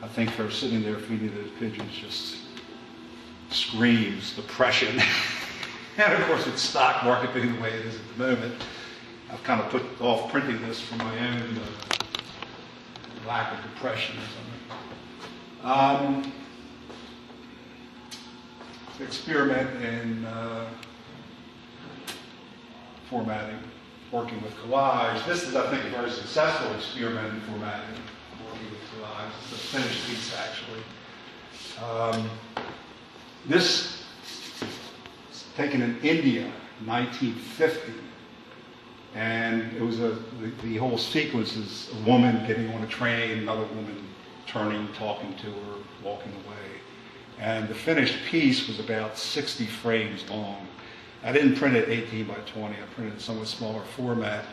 I think her sitting there feeding those pigeons just screams depression. And of course it's stock market being the way it is at the moment. I've kind of put off printing this for my own lack of depression or something. Experiment in formatting, working with collage. This is, I think, a very successful experiment in formatting, working with collage. It's a finished piece, actually. This was taken in India, 1950. And it was the whole sequence is a woman getting on a train, another woman turning, talking to her, walking away. And the finished piece was about 60 frames long. I didn't print it 18 by 20, I printed it in somewhat smaller format.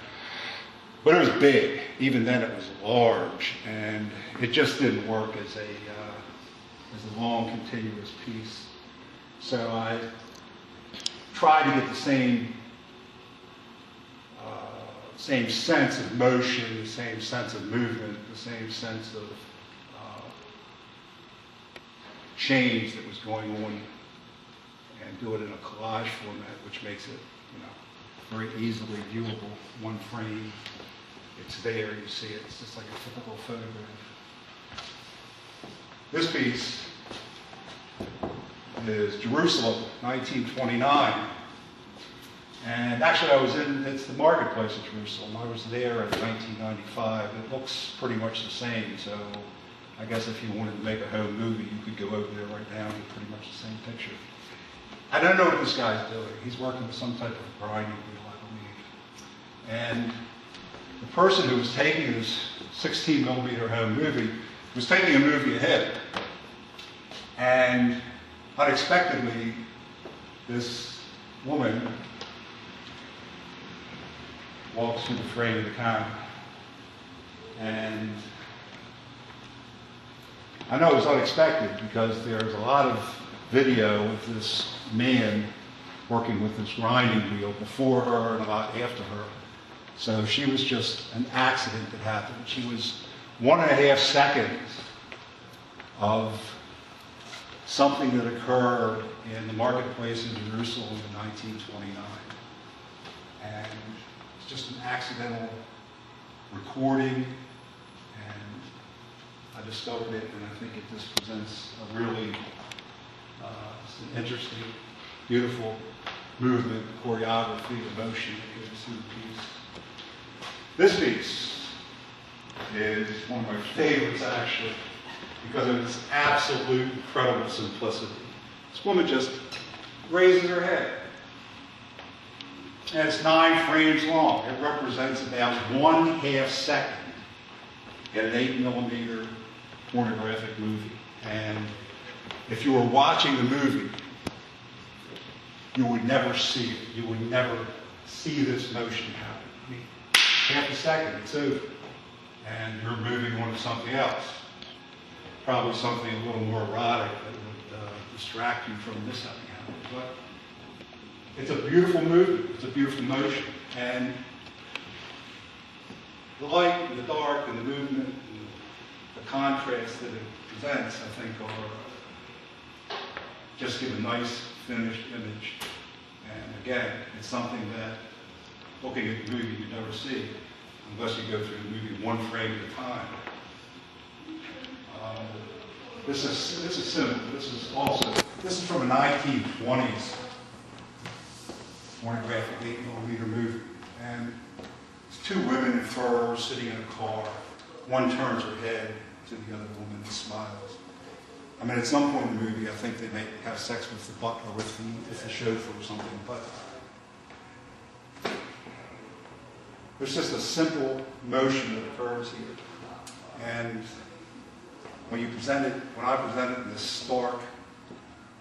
But it was big. Even then it was large, and it just didn't work as a long, continuous piece. So I tried to get the same sense of motion, the same sense of movement, the same sense of change that was going on, and do it in a collage format, which makes it, very easily viewable. One frame, it's there, you see it. It's just like a typical photograph. This piece is Jerusalem, 1929. And actually it's the marketplace of Jerusalem. I was there in 1995. It looks pretty much the same, so I guess if you wanted to make a home movie, you could go over there right now and get pretty much the same picture. I don't know what this guy's doing. He's working with some type of grinding wheel, I believe. And the person who was taking this 16 millimeter home movie was taking a movie ahead. And unexpectedly, this woman walks through the frame of the camera. And I know it was unexpected because there's a lot of video of this man working with this grinding wheel before her and a lot after her. So she was just an accident that happened. She was 1.5 seconds of something that occurred in the marketplace in Jerusalem in 1929. And it's just an accidental recording, and I discovered it, and I think it just presents a really an interesting, beautiful movement, choreography, emotion that goes through the piece. This piece is one of my favorites, actually, because of its absolute incredible simplicity. This woman just raises her head. And it's 9 frames long. It represents about 1/2 second in an 8 millimeter pornographic movie. And if you were watching the movie, you would never see it. You would never see this motion happen. I mean, 1/2 second, it's over. And you're moving on to something else. Probably something a little more erotic that would distract you from this having happened. But it's a beautiful movement. It's a beautiful motion. And the light and the dark and the movement and the contrast that it presents, I think, just give a nice finished image. And again, it's something that looking at the movie you never see unless you go through the movie one frame at a time. This is simple. This is from a 1920s pornographic 8 millimeter movie. And it's 2 women in furs sitting in a car. One turns her head to the other woman and smiles. I mean, at some point in the movie, I think they may have sex with the butler, with the chauffeur or something, but there's just a simple motion that occurs here. And when I present it in this stark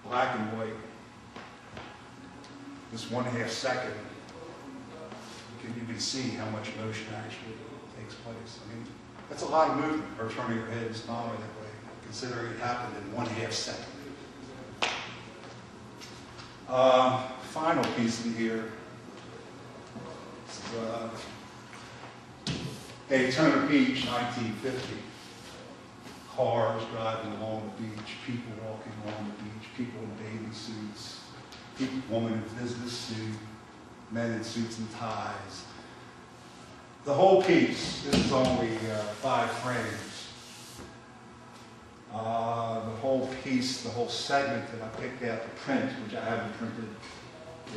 black and white, this 1/2 second, you can see how much motion actually takes place. I mean, that's a lot of movement, or turning your head and smiling that way, considering it happened in 1/2 second. Final piece in here is Daytona Beach, 1950. cars driving along the beach, people walking along the beach, people in bathing suits, woman in business suit, men in suits and ties. The whole piece, this is only 5 frames. The whole piece, the whole segment that I picked out to print, which I haven't printed,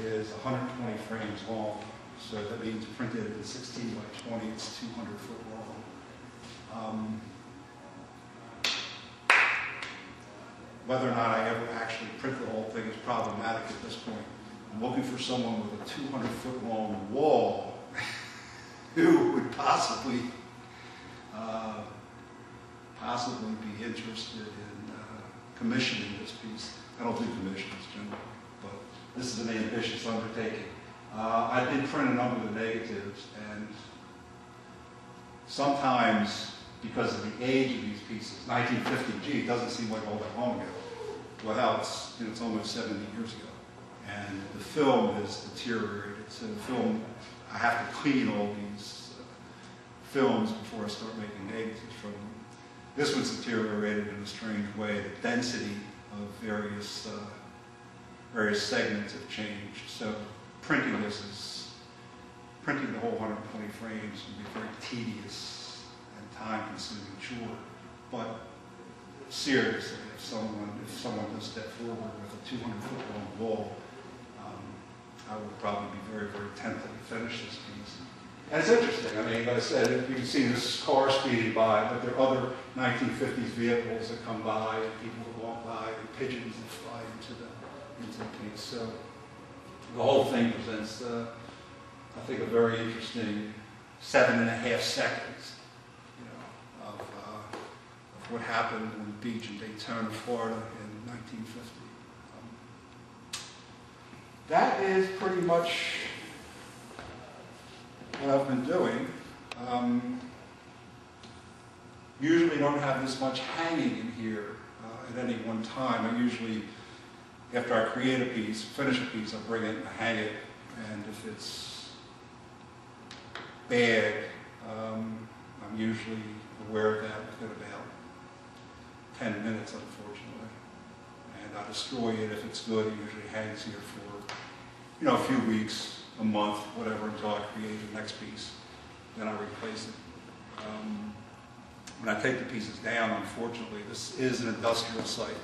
is 120 frames long. So that means printed in 16 by 20, it's 200 foot long. Whether or not I ever actually print the whole thing is problematic at this point. I'm looking for someone with a 200 foot long wall who would possibly be interested in commissioning this piece. I don't do commissions generally, but this is an ambitious undertaking. I did print a number of the negatives, and sometimes, because of the age of these pieces, 1950, gee, it doesn't seem like all that long ago. Well, it's almost 70 years ago, and the film has deteriorated. So the film, I have to clean all these films before I start making negatives from them. This one's deteriorated in a strange way. The density of various segments have changed. So printing the whole 120 frames would be very tedious and time-consuming chore. But seriously, if someone does step forward with a 200-foot-long wall, I would probably be very, very tempted to finish this piece. And it's interesting. I mean, like I said, you can see this car speeding by, but there are other 1950s vehicles that come by, and people that walk by, and pigeons that fly into the piece. So the whole thing presents, I think, a very interesting 7.5 seconds, of what happened on the beach in Daytona, Florida, in 1950. That is pretty much what I've been doing. Usually don't have this much hanging in here at any one time. I usually, after I create a piece, finish a piece, I bring it and hang it, and if it's bad, I'm usually aware of that within about 10 minutes, unfortunately. And I destroy it if it's good. It usually hangs here for, a few weeks, a month, whatever, until I create the next piece. Then I replace it. When I take the pieces down, unfortunately, this is an industrial site.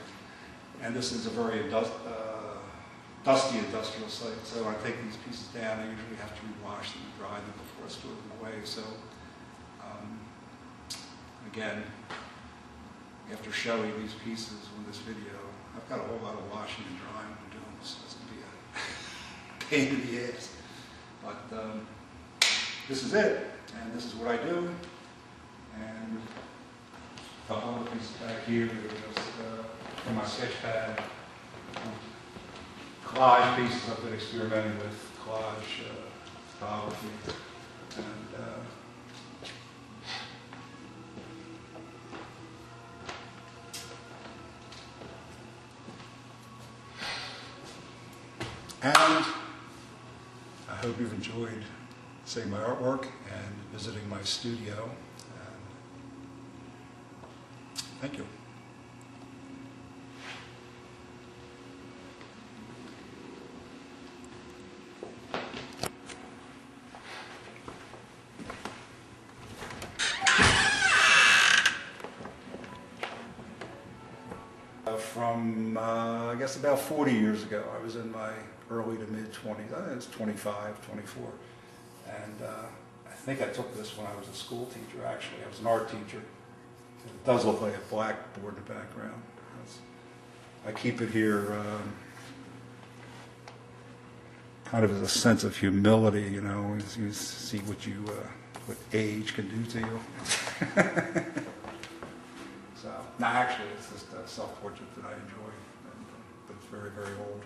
And this is a very dusty industrial site. So when I take these pieces down, I usually have to rewash them and dry them before I store them away. So, again, after showing these pieces on this video, I've got a whole lot of washing and drying to do. So it's going to be a pain in the ass. But this is it, and this is what I do. And a couple of pieces back here that are just from my sketch pad. Collage pieces I've been experimenting with, collage photography. And I hope you've enjoyed seeing my artwork and visiting my studio. Thank you. From, I guess, about 40 years ago. I was in my early to mid-20s. I think it's 25, 24. And I think I took this when I was a school teacher, actually. I was an art teacher. It does look like a blackboard in the background. I keep it here kind of as a sense of humility, as you see what age can do to you. So, no, actually, it's just a self-portrait that I enjoy, but it's very, very old.